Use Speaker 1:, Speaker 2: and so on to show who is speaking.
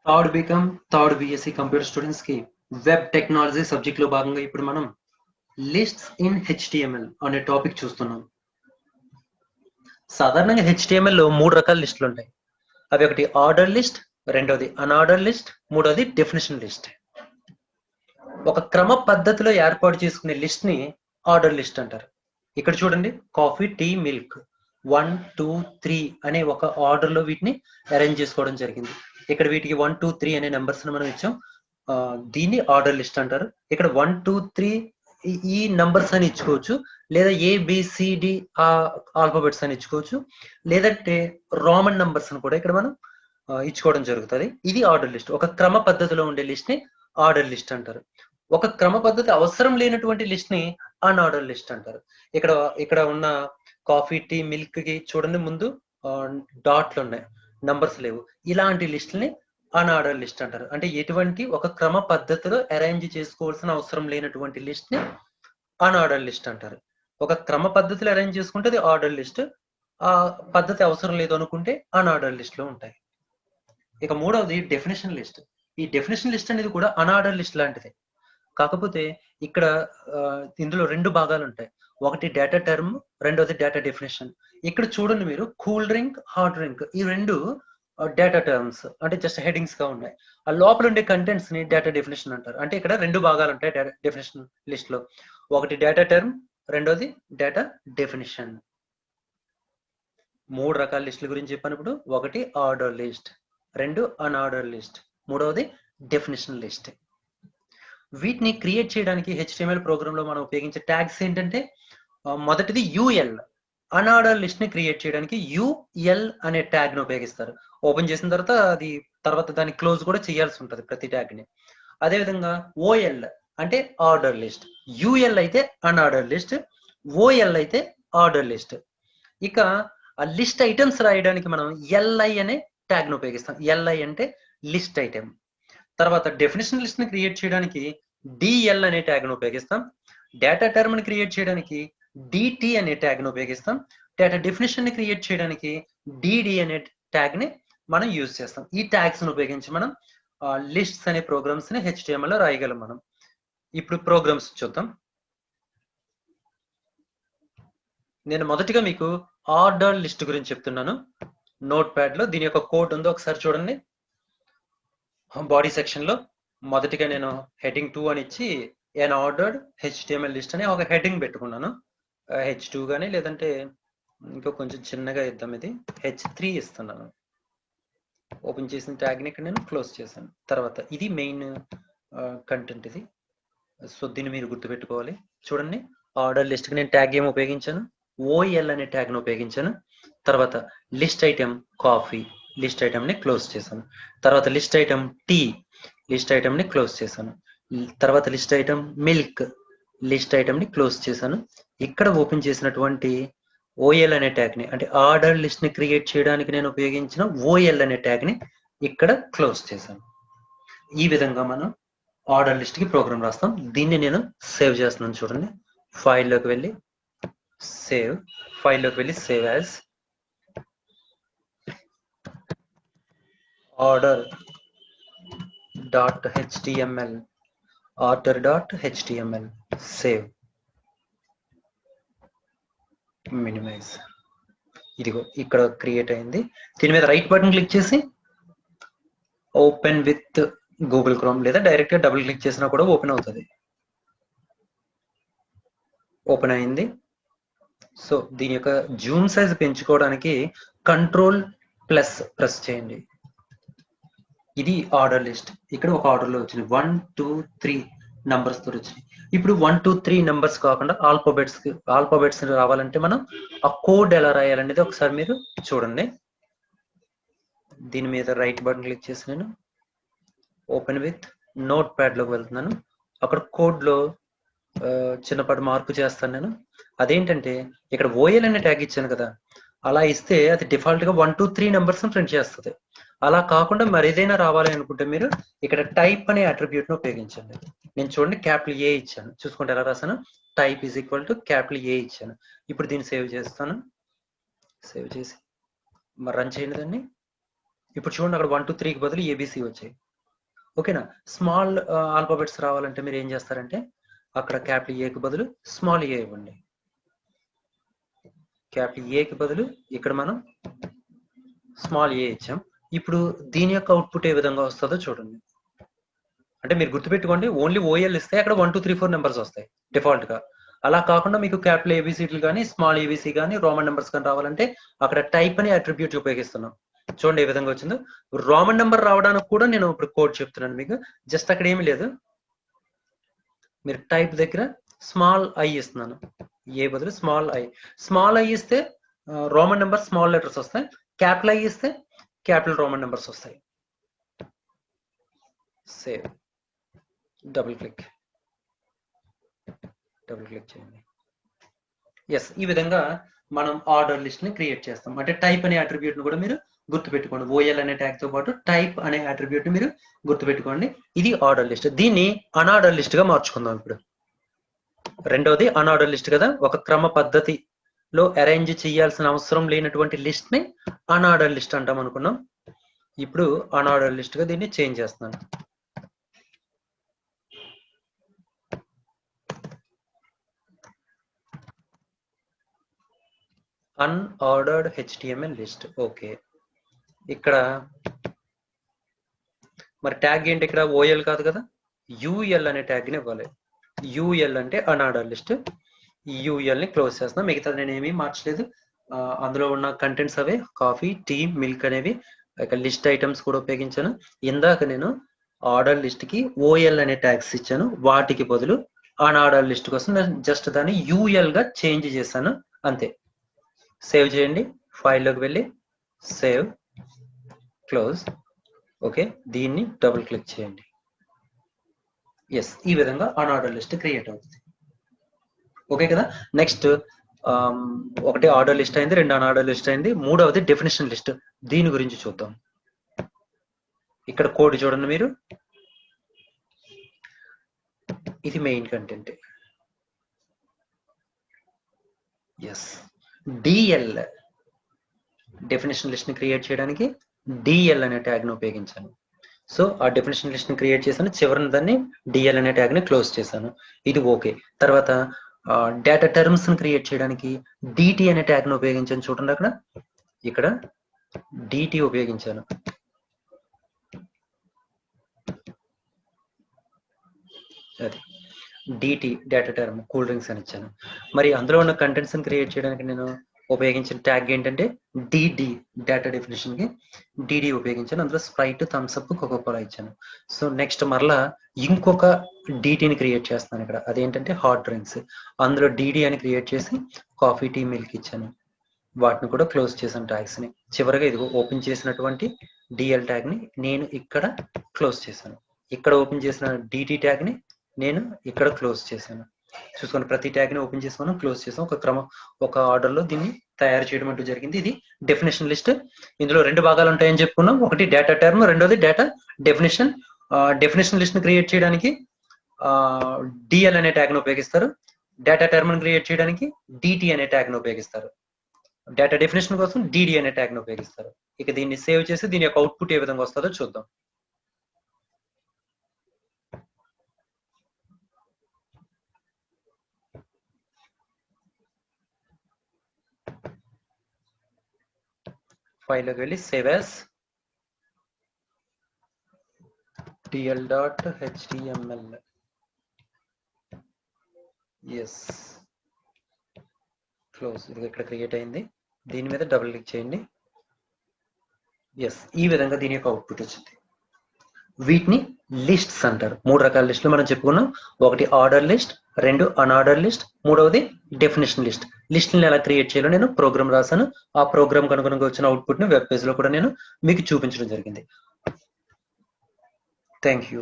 Speaker 1: Third BCom third BSc computer students కి web technology subject లో భాగంగా ఇప్పుడు మనం లిస్ట్స్ ఇన్ హెచ్టిఎంఎల్ అనే టాపిక్ చూస్తున్నాం. సాధారణంగా హెచ్టిఎంఎల్ లో 3 రకాల లిస్టులు ఉంటాయి. అవి ఒకటి ఆర్డర్ లిస్ట్, రెండోది అన్ఆర్డర్ లిస్ట్, మూడోది డెఫినేషన్ లిస్ట్. ఒక క్రమ పద్ధతిలో ఏర్పాటు చేసుకునే లిస్ట్ ని ఆర్డర్ లిస్ట్ అంటారు. ఇక్కడ చూడండి, కాఫీ, టీ, మిల్క్ 1, 2, 3 అనే ఒక ఆర్డర్ లో వీటిని అరేంజ్ చేసుకోవడం జరిగింది. ఇక్కడ వీటికి 1, 2, 3 అనే నెంబర్స్ మనం ఇచ్చాం. దీన్ని ఆర్డర్ లిస్ట్ అంటారు. ఇక్కడ 1, 2, 3 ఈ నంబర్స్ అని ఇచ్చుకోవచ్చు, లేదా ABCD ఆల్ఫాబెట్స్ అని ఇచ్చుకోవచ్చు, లేదంటే రోమన్ నంబర్స్ అని కూడా ఇక్కడ మనం ఇచ్చుకోవడం జరుగుతుంది. ఇది ఆర్డర్ లిస్ట్. ఒక క్రమ పద్ధతిలో ఉండే లిస్ట్ ని ఆర్డర్ లిస్ట్ అంటారు. ఒక క్రమ పద్ధతి అవసరం లేనటువంటి లిస్ట్ ని అన్ఆర్డర్ లిస్ట్ అంటారు. ఇక్కడ ఉన్న కాఫీ, టీ, మిల్క్ కి చూడండి, ముందు డాట్లు ఉన్నాయి, నంబర్స్ లేవు. ఇలాంటి లిస్టుల్ని అన్ఆర్డర్ లిస్ట్ అంటారు. అంటే ఎటువంటి ఒక క్రమ పద్ధతిలో అరేంజ్ చేసుకోవాల్సిన అవసరం లేనటువంటి లిస్ట్ ని అన్ఆర్డర్ లిస్ట్ అంటారు. ఒక క్రమ పద్ధతిలో అరేంజ్ చేసుకుంటే అది ఆర్డర్ లిస్ట్, ఆ పద్ధతి అవసరం లేదు అనుకుంటే అన్ఆర్డర్ లిస్ట్ లో ఉంటాయి. ఇక మూడవది డెఫినేషన్ లిస్ట్. ఈ డెఫినేషన్ లిస్ట్ అనేది కూడా అన్ఆర్డర్ లిస్ట్ లాంటిదే. కాకపోతే ఇక్కడ ఇందులో 2 భాగాలు ఉంటాయి. ఒకటి డేటా టర్మ్, రెండోది డేటా డెఫినేషన్. ఇక్కడ చూడండి మీరు, కూల్ డ్రింక్, హాట్ డ్రింక్ ఈ 2 డేటా టర్మ్స్, అంటే జస్ట్ హెడింగ్స్ గా ఉన్నాయి. ఆ లోపల ఉండే కంటెంట్స్ ని డేటా డెఫినేషన్ అంటారు. అంటే ఇక్కడ 2 భాగాలు ఉంటాయి డేటా డెఫినేషన్ లిస్ట్ లో. ఒకటి డేటా టర్మ్, రెండోది డేటా డెఫినేషన్. 3 రకాల లిస్టుల గురించి చెప్పినప్పుడు, ఒకటి ఆర్డర్ లిస్ట్, 2 అన్ఆర్డర్ లిస్ట్, మూడవది డెఫినేషన్ లిస్ట్. వీటిని క్రియేట్ చేయడానికి HTML ప్రోగ్రామ్ లో మనం ఉపయోగించే ట్యాగ్స్ ఏంటంటే, మొదటిది UL. అన్ఆర్డర్ లిస్ట్ ని క్రియేట్ చేయడానికి UL అనే ట్యాగ్ ని ఉపయోగిస్తారు. ఓపెన్ చేసిన తర్వాత దాన్ని క్లోజ్ కూడా చేయాల్సి ఉంటుంది ప్రతి ట్యాగ్ ని. అదేవిధంగా OL అంటే ఆర్డర్ లిస్ట్, UL అయితే అన్ఆర్డర్ లిస్ట్, OL అయితే ఆర్డర్ లిస్ట్. ఇక ఆ లిస్ట్ ఐటమ్స్ రాయడానికి మనం LI అనే ట్యాగ్ ని ఉపయోగిస్తాం. LI అంటే లిస్ట్ ఐటమ్. తర్వాత డెఫినేషన్ లిస్ట్ ని క్రియేట్ చేయడానికి DL అనే ట్యాగ్ ని ఉపయోగిస్తాం. డేటా టర్మ్ ని క్రియేట్ చేయడానికి DT అనే ట్యాగ్ ని ఉపయోగిస్తాం. డేటా డెఫినేషన్ ని క్రియేట్ చేయడానికి DD అనే ట్యాగ్ ని మనం యూజ్ చేస్తాం. ఈ ట్యాగ్స్ ని ఉపయోగించి మనం లిస్ట్స్ అనే ప్రోగ్రామ్స్ ని HTML లో రాయగలం మనం. ఇప్పుడు ప్రోగ్రామ్స్ చూద్దాం. నేను మొదటిగా మీకు ఆర్డర్ లిస్ట్ గురించి చెప్తున్నాను. నోట్ ప్యాడ్ లో దీని యొక్క కోడ్ ఉందో ఒకసారి చూడండి. బాడీ సెక్షన్ లో మొదటిగా నేను హెడ్డింగ్ 2 అని ఇచ్చి ఎన్ ఆర్డర్డ్ HTML లిస్ట్ అని ఒక హెడ్డింగ్ పెట్టుకున్నాను. H2 కానీ, లేదంటే ఇంకా కొంచెం చిన్నగా ఇద్దాం, ఇది H3 ఇస్తున్నాను. ఓపెన్ చేసిన ట్యాగ్ని ఇక్కడ నేను క్లోజ్ చేశాను. తర్వాత ఇది మెయిన్ కంటెంట్ ఇది. సో దీన్ని మీరు గుర్తుపెట్టుకోవాలి. చూడండి, ఆర్డర్ లిస్ట్కి నేను ట్యాగ్ ఏమి ఉపయోగించాను, OL అనే ట్యాగ్ను ఉపయోగించాను. తర్వాత లిస్ట్ ఐటమ్ కాఫీ, లిస్ట్ ఐటమ్ని క్లోజ్ చేశాను. తర్వాత లిస్ట్ ఐటమ్ టీ, లిస్ట్ ఐటమ్ని క్లోజ్ చేశాను. తర్వాత లిస్ట్ ఐటమ్ మిల్క్, లిస్ట్ ఐటమ్ని క్లోజ్ చేశాను. ఇక్కడ ఓపెన్ చేసినటువంటి OL అనే ట్యాగ్ని, అంటే ఆర్డర్ లిస్ట్ని క్రియేట్ చేయడానికి నేను ఉపయోగించిన OL అనే ట్యాగ్ని ఇక్కడ క్లోజ్ చేశాను. ఈ విధంగా మనం ఆర్డర్ లిస్ట్కి ప్రోగ్రామ్ రాస్తాం. దీన్ని నేను సేవ్ చేస్తున్నాను. చూడండి, ఫైల్లోకి వెళ్ళి సేవ్, ఫైల్లోకి వెళ్ళి save as order.html, order.html, save, minimise. ఇదిగో ఇక్కడ క్రియేట్ అయింది. దీని మీద రైట్ బటన్ క్లిక్ చేసి ఓపెన్ విత్ గూగుల్ క్రోమ్, లేదా డైరెక్ట్ గా డబుల్ క్లిక్ చేసినా కూడా ఓపెన్ అవుతుంది. ఓపెన్ అయింది. సో దీని యొక్క జూమ్ సైజ్ పెంచుకోవడానికి Ctrl+ ప్రెస్ చేయండి. ఇది ఆర్డర్ లిస్ట్. ఇక్కడ ఒక ఆర్డర్ లో వచ్చింది 1, 2, 3 నంబర్స్ తో వచ్చింది. ఇప్పుడు 1, 2, 3 నంబర్స్ కాకుండా ఆల్ఫాబెట్స్ రావాలంటే మనం ఆ కోడ్ ఎలా రాయాలనేది ఒకసారి మీరు చూడండి. దీని మీద రైట్ బటన్ క్లిక్ చేసి నేను ఓపెన్ విత్ నోట్ ప్యాడ్ లోకి వెళ్తున్నాను. అక్కడ కోడ్ లో చిన్నపాటి మార్పు చేస్తాను నేను. అదేంటంటే, ఇక్కడ OL అనే ట్యాగ్ ఇచ్చాను కదా, అలా ఇస్తే అది డిఫాల్ట్ గా 1, 2, 3 నంబర్స్ ప్రింట్ చేస్తుంది. అలా కాకుండా మరి ఏదైనా రావాలి అనుకుంటే మీరు ఇక్కడ టైప్ అనే అట్రిబ్యూట్ ను ఉపయోగించండి. నేను చూడండి క్యాపిటల్ A ఇచ్చాను. చూసుకుంటే ఎలా రాసాను, type is equal to capital A ఇచ్చాను. ఇప్పుడు దీన్ని సేవ్ చేస్తాను. సేవ్ చేసి మరి రన్ చేయండి దాన్ని. ఇప్పుడు చూడండి అక్కడ 1 2 3కి బదులు ఏబిసి వచ్చాయి. ఓకేనా? స్మాల్ ఆల్ఫాబెట్స్ రావాలంటే మీరు ఏం చేస్తారంటే అక్కడ క్యాపిటల్ ఏకి బదులు స్మాల్ ఏ ఇవ్వండి. క్యాపిటల్ ఏకి బదులు ఇక్కడ మనం స్మాల్ ఏ ఇచ్చాం. ఇప్పుడు దీని యొక్క అవుట్పుట్ ఏ విధంగా వస్తుందో చూడండి. అంటే మీరు గుర్తుపెట్టుకోండి, ఓన్లీ ఓఎల్ ఇస్తే అక్కడ 1 2 3 4 నెంబర్స్ వస్తాయి డిఫాల్ట్ గా. అలా కాకుండా మీకు క్యాపిటల్ ఏబిసిలు కానీ స్మాల్ ఏబిసి కానీ రోమన్ నెంబర్స్ కానీ రావాలంటే అక్కడ టైప్ అని అట్రిబ్యూట్ ఉపయోగిస్తున్నాం. చూడండి ఏ విధంగా వచ్చిందో. రోమన్ నెంబర్ రావడానికి కూడా నేను ఇప్పుడు కోడ్ చెప్తున్నాను మీకు. జస్ట్ అక్కడ ఏమీ లేదు, మీరు టైప్ దగ్గర స్మాల్ ఐ ఇస్తున్నాను, ఏ బదులు స్మాల్ ఐ. స్మాల్ ఐ ఇస్తే రోమన్ నెంబర్ స్మాల్ లెటర్స్ వస్తాయి, క్యాపిటల్ ఐ ఇస్తే క్యాపిటల్ రోమన్ నెంబర్స్ వస్తాయి. సేవ్, డబుల్ క్లిక్ చేయండి. ఎస్, ఈ విధంగా మనం ఆర్డర్ లిస్ట్ ని క్రియేట్ చేస్తాం. అంటే టైప్ అనే అట్రిబ్యూట్ ని కూడా మీరు గుర్తుపెట్టుకోండి. ఓఎల్ అనే ట్యాగ్ తో పాటు టైప్ అనే అట్రిబ్యూట్ ని మీరు గుర్తుపెట్టుకోండి. ఇది ఆర్డర్ లిస్ట్. దీన్ని అన్ఆర్డర్ లిస్ట్ గా మార్చుకుందాం. ఇప్పుడు రెండోది అన్ఆర్డర్ లిస్ట్ కదా, ఒక క్రమ పద్ధతిలో అరేంజ్ చేయాల్సిన అవసరం లేనటువంటి లిస్ట్ ని అన్ఆర్డర్ లిస్ట్ అంటాం అనుకున్నాం. ఇప్పుడు అన్ఆర్డర్ లిస్ట్ గా దీన్ని చేంజ్ చేస్తున్నాను. Unordered HTML list. ఓకే, ఇక్కడ మరి ట్యాగ్ ఏంటి? ఇక్కడ ఓఎల్ కాదు కదా, యూఎల్ అనే ట్యాగ్ ని ఇవ్వాలి. యూఎల్ అంటే అన్ఆర్డర్డ్ లిస్ట్. యూఎల్ ని క్లోజ్ చేస్తున్నా. మిగతా నేను ఏమీ మార్చలేదు. అందులో ఉన్న కంటెంట్స్ అవే, కాఫీ, టీ, మిల్క్ అనేవి. ఇక లిస్ట్ ఐటమ్స్ కూడా ఉపయోగించాను. ఇందాక నేను ఆర్డర్ లిస్ట్ కి ఓఎల్ అనే ట్యాగ్స్ ఇచ్చాను, వాటికి బదులు అన్ఆర్డర్డ్ లిస్ట్ కోసం నేను జస్ట్ దాన్ని యూఎల్ గా చేంజ్ చేశాను, అంతే. సేవ్ చేయండి, ఫైల్లోకి వెళ్ళి సేవ్, క్లోజ్. ఓకే, దీన్ని డబుల్ క్లిక్ చేయండి. ఎస్, ఈ విధంగా అన్ఆర్డర్ లిస్ట్ క్రియేట్ అవుతుంది. ఓకే కదా. నెక్స్ట్ ఒకటి ఆర్డర్ లిస్ట్ అయింది, రెండు అన్ఆర్డర్ లిస్ట్ అయింది, మూడవది డెఫినేషన్ లిస్ట్. దీని గురించి చూద్దాం. ఇక్కడ కోడ్ చూడండి మీరు, ఇది main content. Yes, DL definition list ని క్రియేట్ చేయడానికి డిఎల్ అనే ట్యాగ్ ని ఉపయోగించాను. సో ఆ డెఫినేషన్ లిస్ట్ ని క్రియేట్ చేశాను, చివరిని దాన్ని డిఎల్ అనే ట్యాగ్ ని క్లోజ్ చేశాను. ఇది ఓకే. తర్వాత డేటా టర్మ్స్ ని క్రియేట్ చేయడానికి డిటి అనే ట్యాగ్ ని ఉపయోగించాను. చూడండి అక్కడ, ఇక్కడ డిటి ఉపయోగించాను. అది DT, data term, cool drinks అని ఇచ్చాను. మరి అందులో ఉన్న కంటెంట్స్ ని క్రియేట్ చేయడానికి నేను ఉపయోగించిన ట్యాగ్ ఏంటంటే డిడి, డేటా డెఫినేషన్ కి డిడి ఉపయోగించాను. అందులో స్ప్రైట్, థమ్స్ అప్, కోకోకోలా ఇచ్చాను. సో నెక్స్ట్ మరలా ఇంకొక డిటిని క్రియేట్ చేస్తాను ఇక్కడ, అదేంటంటే హాట్ డ్రింక్స్. అందులో డిడి అని క్రియేట్ చేసి కాఫీ, టీ, మిల్క్ ఇచ్చాను. వాటిని కూడా క్లోజ్ చేశాను ట్యాగ్స్ ని. చివరిగా ఇదిగో ఓపెన్ చేసినటువంటి డిఎల్ ట్యాగ్ ని నేను ఇక్కడ క్లోజ్ చేశాను. ఇక్కడ ఓపెన్ చేసిన డిటి ట్యాగ్ ని నేను ఇక్కడ క్లోజ్ చేశాను. చూసుకోండి, ప్రతి ట్యాగ్ ని ఓపెన్ చేసి మనం క్లోజ్ చేసాం. ఒక ఆర్డర్ లో దీన్ని తయారు చేయడం అంటూ జరిగింది. ఇది డెఫినేషన్ లిస్ట్. ఇందులో రెండు భాగాలు ఉంటాయని చెప్పుకున్నాం, ఒకటి డేటా టర్మ్, రెండోది డేటా డెఫినేషన్. డెఫినేషన్ లిస్ట్ ని క్రియేట్ చేయడానికి డిఎల్ అనే ట్యాగ్ ని ఉపయోగిస్తారు, డేటా టర్మ్ ని క్రియేట్ చేయడానికి డిటి అనే ట్యాగ్ ని ఉపయోగిస్తారు, డేటా డెఫినేషన్ కోసం డిడి అనే ట్యాగ్ ని ఉపయోగిస్తారు. ఇక దీన్ని సేవ్ చేసి దీని యొక్క అవుట్పుట్ ఏ విధంగా వస్తుందో చూద్దాం. ఫైల్లోకి వెళ్ళి save as dl.html. Yes, close. ఇది ఇక్కడ క్రియేట్ అయింది. దీని మీద డబుల్ క్లిక్ చేయండి. ఎస్, ఈ విధంగా దీని యొక్క అవుట్పుట్ వచ్చింది. వీటిని లిస్ట్స్ అంటారు. మూడు రకాల లిస్టులు మనం చెప్పుకున్నాం. ఒకటి ఆర్డర్ లిస్ట్, రెండు అన్ఆర్డర్ లిస్ట్, మూడవది డెఫినేషన్ లిస్ట్. లిస్ట్ని ఎలా క్రియేట్ చేయాలో నేను ప్రోగ్రామ్ రాశాను. ఆ ప్రోగ్రామ్ కనుక వచ్చిన అవుట్పుట్ ని వెబ్ పేజ్ లో కూడా నేను మీకు చూపించడం జరిగింది. Thank you.